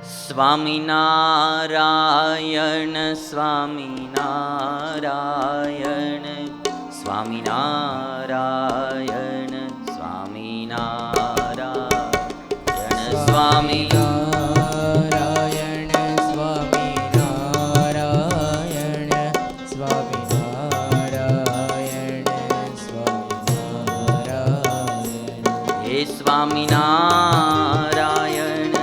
સ્વામિનારાયણ સ્વામિનારાયણ સ્વામિનારાયણ સ્વામિનારાયણ સ્વામિનારાયણ સ્વામિનારાયણ સ્વામિનારાયણ સ્વામિનારાયણ હે સ્વામિનારાયણ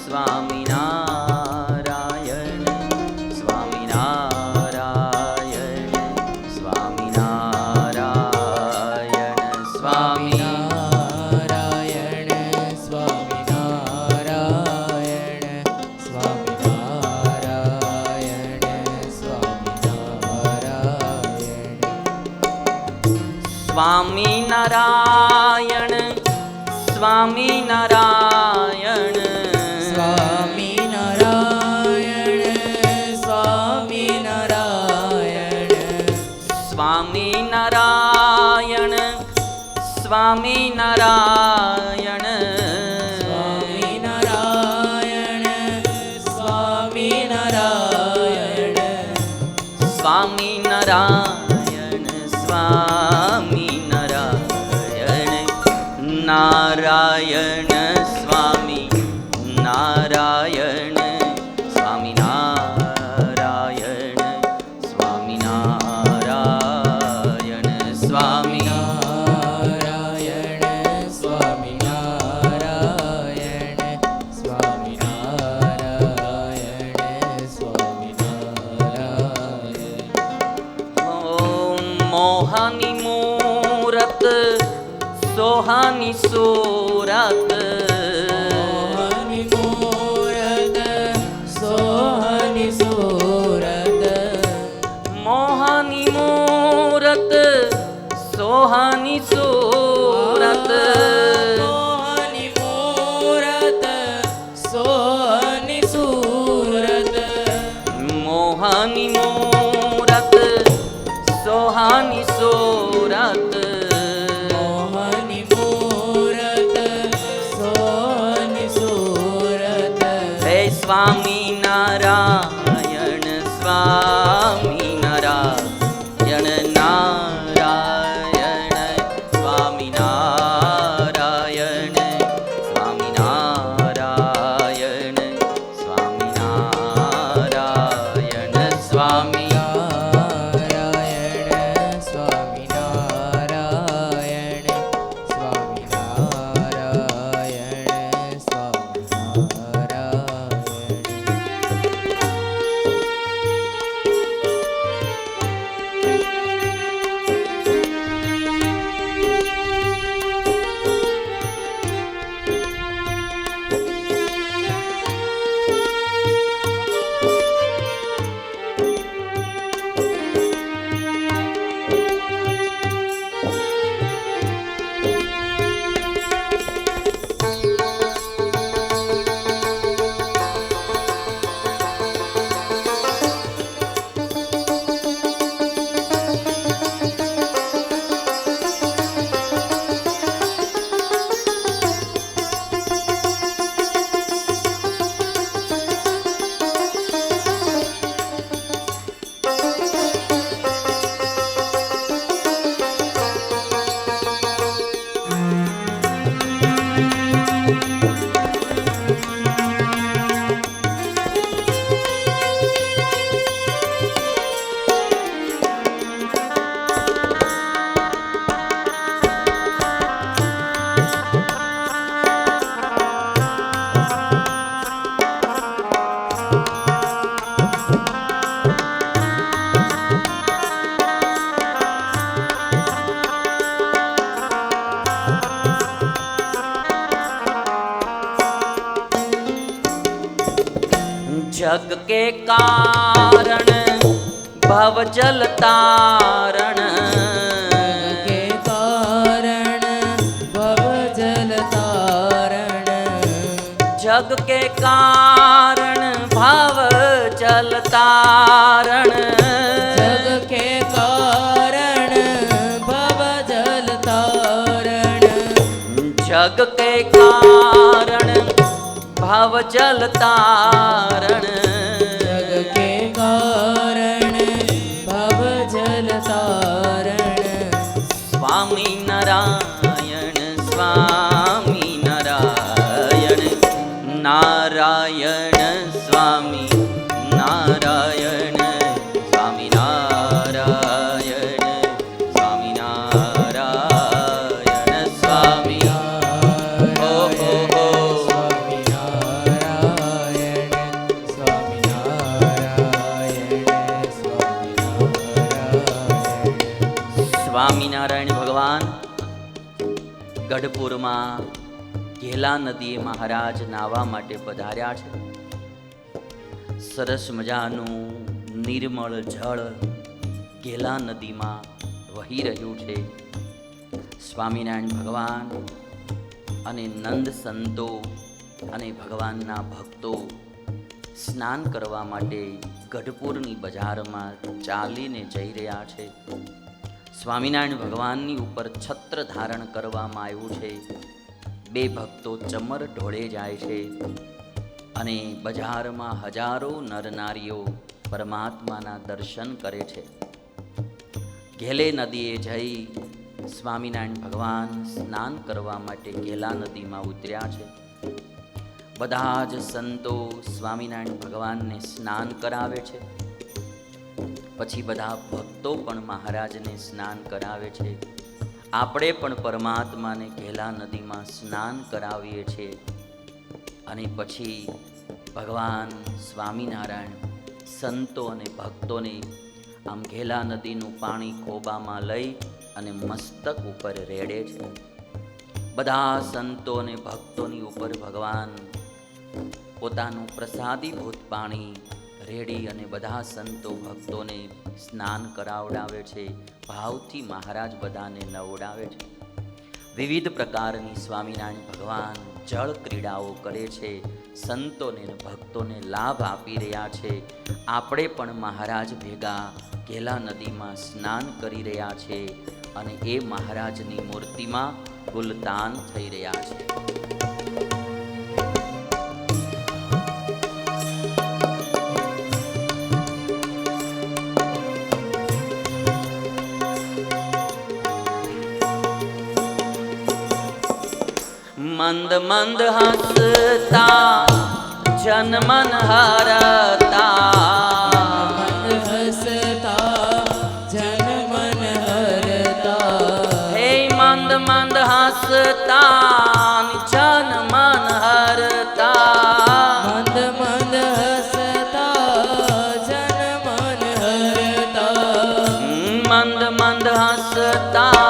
સ્વામિનારાયણ સ્વામિનારાયણ સ્વામિનારાયણ સ્વામિનારાયણ સ્વામિનારાયણ સ્વામિનારાયણ સ્વામિનારાયણ સ્વામિનારાયણ સ્વામિનારાયણ સ્વામિનારાયણ સ્વામિનારાયણ નારાયણ સ્વામી નારાયણ સ્વામિનારાયણ સ્વામિનારાયણ સ્વામિનારાયણ સ્વામિનારાયણ સ્વામિનારાયણ સ્વામિનારાયણ ઓમ મોહની મૂરત સોહાની સુરત મોહની મૂરત સોહની સુરત મોહની મૂરત સોહાની સુરત મોહની મૂરત સોહની સુરત મોહની મૂરત સોહાની સુરત મોહની મૂરત સોહની સુરત હે સ્વામિનારાયણ સ્વામિનારાયણ નારાયણ સ્વામિનારાયણ સ્વામિનારાયણ સ્વામિનારાયણ સ્વામી નારાયણ સ્વામિનારાયણ સ્વામિનારાયણ સ્વામિનારાયણ जग के कारण भव जल तारण के कारण भव जल तारण जग के कारण भव जल तारण जग के कारण भव जल तारण जग के कारण ભવ જલ તારણ જગ કે કારણ ભવ જલ તારણ સ્વામી નારાયણ સ્વામી નારાયણ નારાયણ સ્વામી નારાયણ સ્વામી નારાયણ સ્વામી નારાયણ સ્વામી હો હો હો સ્વામિનારાયણ સ્વામિનારાયણ સ્વામિનારાયણ સ્વામિનારાયણ ભગવાન ગઢપુરમાં ઘેલા નદીએ મહારાજ નાહવા માટે પધાર્યા છે. સરસ મજાનું નિર્મળ જળ ઘેલા નદીમાં વહી રહ્યું છે. સ્વામિનારાયણ ભગવાન અને નંદ સંતો અને ભગવાનના ભક્તો સ્નાન કરવા માટે ગઢપુરની બજારમાં ચાલીને જઈ રહ્યા છે. સ્વામિનારાયણ ભગવાનની ઉપર છત્ર ધારણ કરવામાં આવ્યું છે. બે ભક્તો ચમર ઢોળે જાય છે અને બજારમાં હજારો નરનારીઓ પરમાત્માના દર્શન કરે છે. ઘેલે નદીએ જઈ સ્વામિનારાયણ ભગવાન સ્નાન કરવા માટે ઘેલા નદીમાં ઉતર્યા છે. બધા જ સંતો સ્વામિનારાયણ ભગવાનને સ્નાન કરાવે છે. પછી બધા ભક્તો પણ મહારાજને સ્નાન કરાવે છે. આપણે પણ પરમાત્માને ઘેલા નદીમાં સ્નાન કરાવીએ છીએ અને પછી ભગવાન સ્વામિનારાયણ સંતો અને ભક્તોને આમ ઘેલા નદીનું પાણી ખોબામાં લઈ અને મસ્તક ઉપર રેડે છે. બધા સંતો અને ભક્તોની ઉપર ભગવાન પોતાનું પ્રસાદીભૂત પાણી રેડી અને બધા સંતો ભક્તોને સ્નાન કરાવડાવે છે. ભાવથી મહારાજ બધાને નવડાવે છે. વિવિધ પ્રકારની સ્વામિનારાયણ ભગવાન જળ ક્રીડાઓ કરે છે. સંતોને અને ભક્તોને લાભ આપી રહ્યા છે. આપણે પણ મહારાજ ભેગા ઘેલા નદીમાં સ્નાન કરી રહ્યા છે અને એ મહારાજની મૂર્તિમાં ગુલતાન થઈ રહ્યા છે. મંદ મંદ હસતા જન મન હરતા મંદ હસતા જન મન હરતા હે મંદ મંદ હસતા જન મન હરતા મંદ મંદ હસતા જન મન હરતા મંદ મંદ હસતા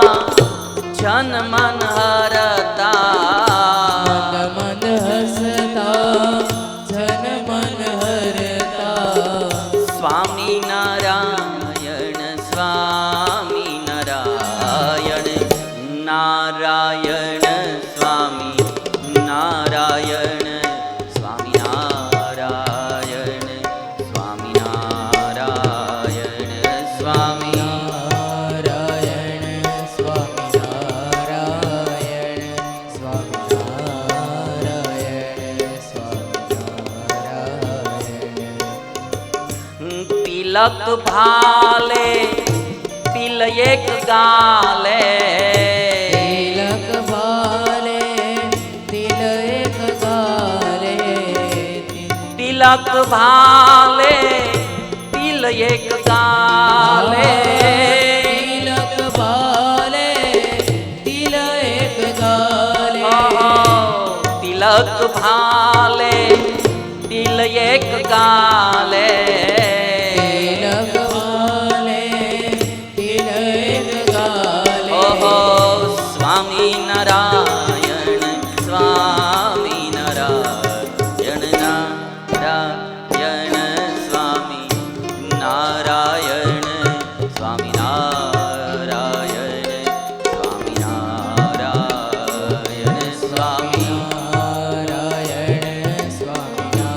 જન મન હરતા મંદ હસતા જન મન હરતા સ્વામી નારાયણ સ્વામી નારાયણ નારાયણ સ્વામી નારાયણ સ્વામી નારાયણ સ્વામી નારાયણ સ્વામી નારાયણ સ્વામિનારાયણ સ્વામિનારાયણ સ્વામિનારાયણ તિલક ભાલે તિલ એક ગાલે તિલક ભાલે તિલ એક ગાલે તિલક ભાલે તિલ એક ગાલે તિલક ભાલે તિલ એક ગાલે તિલક ભાલે તિલ એક ગાલે તિલક ભાલે તિલ એક ગાલે ઓહો સ્વામી નારાયણ સ્વામી નારાયણ નારાયણ સ્વામી નારાયણ સ્વામી નારાયણ સ્વામી નારાયણ સ્વામી નારાયણ સ્વામિનારાયણ